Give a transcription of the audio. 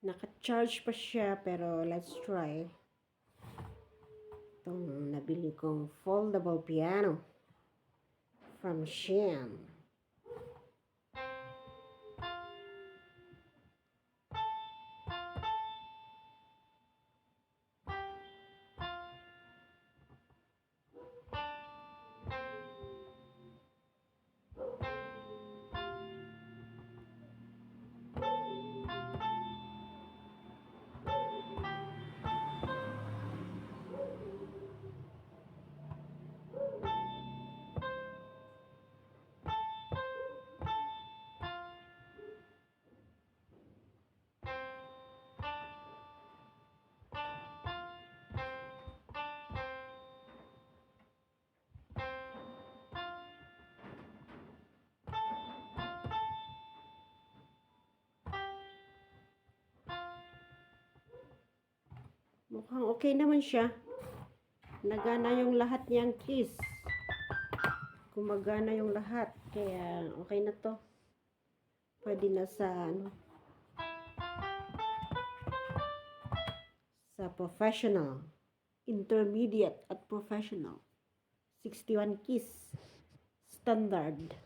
Naka-charge pa siya, pero let's try. Itong nabili kong foldable piano from Shein. Mukhang okay naman siya. Nagana yung lahat niyang keys. Gumagana yung lahat. Kaya okay na to. Pwede na sa sa professional, intermediate at professional. 61 keys. Standard.